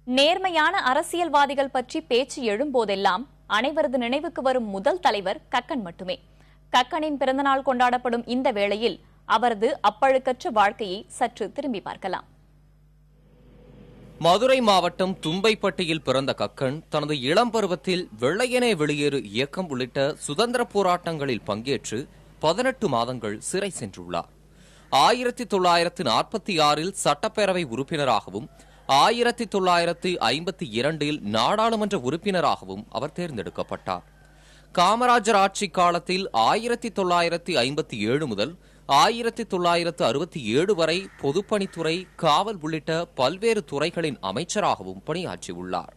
நேர்மையான அரசியல்வாதிகள் பற்றி பேச்சு எழும்போதெல்லாம் அனைவரது நினைவுக்கு வரும் முதல் தலைவர் கக்கன் மட்டுமே. கக்கனின் பிறந்தநாள் கொண்டாடப்படும் இந்த வேளையில் அவரது அப்பழுக்கற்ற வாழ்க்கையை சற்று திரும்பி பார்க்கலாம். மதுரை மாவட்டம் தும்பைப்பட்டியில் பிறந்த கக்கன் தனது இளம் பருவத்தில் வெள்ளையனே வெளியேறு இயக்கம் உள்ளிட்ட சுதந்திர போராட்டங்களில் பங்கேற்று 18 மாதங்கள் சிறை சென்றுள்ளார். 1946 சட்டப்பேரவை உறுப்பினராகவும் 1952 நாடாளுமன்ற உறுப்பினராகவும் அவர் தேர்ந்தெடுக்கப்பட்டார். காமராஜர் ஆட்சி காலத்தில் 1957 முதல் 1967 வரை பொதுப்பணித்துறை, காவல் உள்ளிட்ட பல்வேறு துறைகளின் அமைச்சராகவும் பணியாற்றியுள்ளார்.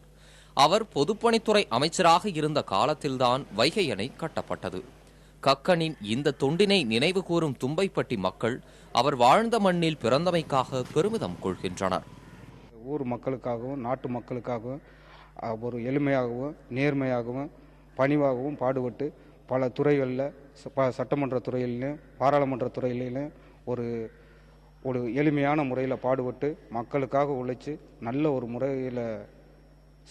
அவர் பொதுப்பணித்துறை அமைச்சராக இருந்த காலத்தில்தான் வைகை அணை கட்டப்பட்டது. கக்கனின் இந்த தொண்டினை நினைவு கூறும் தும்பைப்பட்டி மக்கள் அவர் வாழ்ந்த மண்ணில் பிறந்தமைக்காக பெருமிதம் கொள்கின்றனர். ஊர் மக்களுக்காகவும் நாட்டு மக்களுக்காகவும் ஒரு எளிமையாகவும் நேர்மையாகவும் பணிவாகவும் பாடுபட்டு பல துறைகளில் சட்டமன்ற துறையிலையும் பாராளுமன்ற துறையிலையும் ஒரு எளிமையான முறையில் பாடுபட்டு மக்களுக்காக உழைச்சி நல்ல ஒரு முறையில்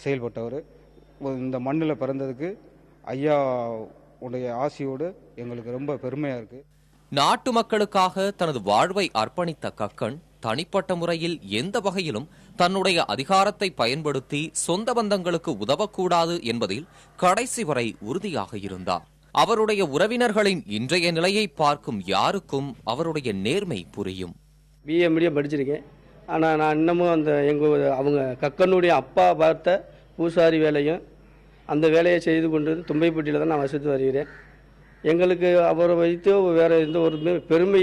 செயல்பட்டவர். இந்த மண்ணில் பிறந்ததுக்கு ஐயா உடைய ஆசியோடு எங்களுக்கு ரொம்ப பெருமையாக இருக்குது. நாட்டு மக்களுக்காக தனது வாழ்வை அர்ப்பணித்த கக்கன் தனிப்பட்ட முறையில் எந்த வகையிலும் தன்னுடைய அதிகாரத்தை பயன்படுத்தி சொந்த பந்தங்களுக்கு உதவக்கூடாது என்பதில் கடைசி வரை உறுதியாக இருந்தார். அவருடைய உறவினர்களின் இன்றைய நிலையை பார்க்கும் யாருக்கும் அவருடைய நேர்மை புரியும். BA மீடியம் படிச்சிருக்கேன். ஆனால் நான் இன்னமும் அவங்க கக்கனுடைய அப்பா பார்த்த பூசாரி வேலையும் அந்த வேலையை செய்து கொண்டு தும்பைப்பட்டியில் தான் நான் வசித்து வருகிறேன். எங்களுக்கு அவரை வைத்து வேறு எந்த ஒரு பெருமை,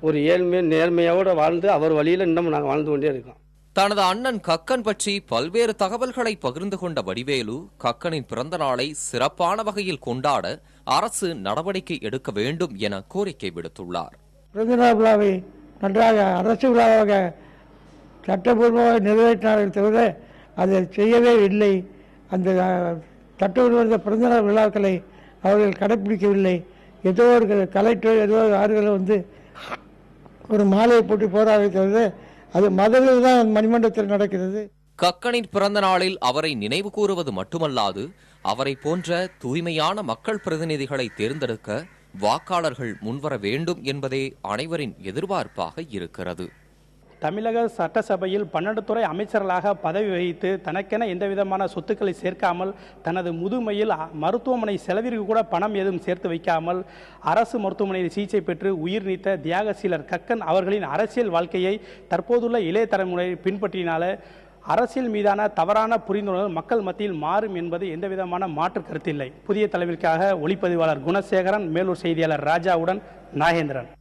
ஒரு ஏழ்மை நேர்மையோடு வாழ்ந்து அவர் வழியில் இன்னமும் நாங்கள் வாழ்ந்து கொண்டே இருக்கோம். தனது அண்ணன் கக்கன் பற்றி பல்வேறு தகவல்களை பகிர்ந்து கொண்ட வடிவேலு கக்கனின் பிறந்த நாளை சிறப்பான வகையில் கொண்டாட அரசு நடவடிக்கை எடுக்க வேண்டும் என கோரிக்கை விடுத்துள்ளார். பிறந்தநாள் விழாவை நன்றாக அரசு விழாவாக சட்டபூர்வமாக நிறைவேற்றினார்கள் தவிர அதை செய்யவே இல்லை. அந்த சட்டபூர்வ பிறந்தநாள் விழாக்களை அவர்கள் கடைபிடிக்கவில்லை. ஏதோ ஒரு கலெக்டர் ஏதோ ஆறுகளை ஒரு மாலையை போட்டு போராட தவிர அது மதவில் தான் மணிமண்டலத்தில் நடக்கிறது. கக்கனின் பிறந்த நாளில் அவரை நினைவு கூறுவது மட்டுமல்லாது அவரை போன்ற தூய்மையான மக்கள் பிரதிநிதிகளை தேர்ந்தெடுக்க வாக்காளர்கள் முன்வர வேண்டும் என்பதே அனைவரின் எதிர்பார்ப்பாக இருக்கிறது. தமிழக சட்டசபையில் 12 துறை அமைச்சர்களாக பதவி வகித்து தனக்கென எந்தவிதமான சொத்துக்களை சேர்க்காமல், தனது முதுமையில் மருத்துவமனை செலவிற்கு கூட பணம் எதுவும் சேர்த்து வைக்காமல் அரசு மருத்துவமனையில் சிகிச்சை பெற்று உயிர் நீத்த தியாகசீலர் கக்கன் அவர்களின் அரசியல் வாழ்க்கையை தற்போதுள்ள இளைய தலைமுறை பின்பற்றினால அரசியல் மீதான தவறான புரிந்துணர்வு மக்கள் மத்தியில் மாறும் என்பது எந்தவிதமான மாற்று கருத்தில்லை. புதிய தலைவருக்காக ஒளிப்பதிவாளர் குணசேகரன், மேலூர் செய்தியாளர் ராஜாவுடன் நாகேந்திரன்.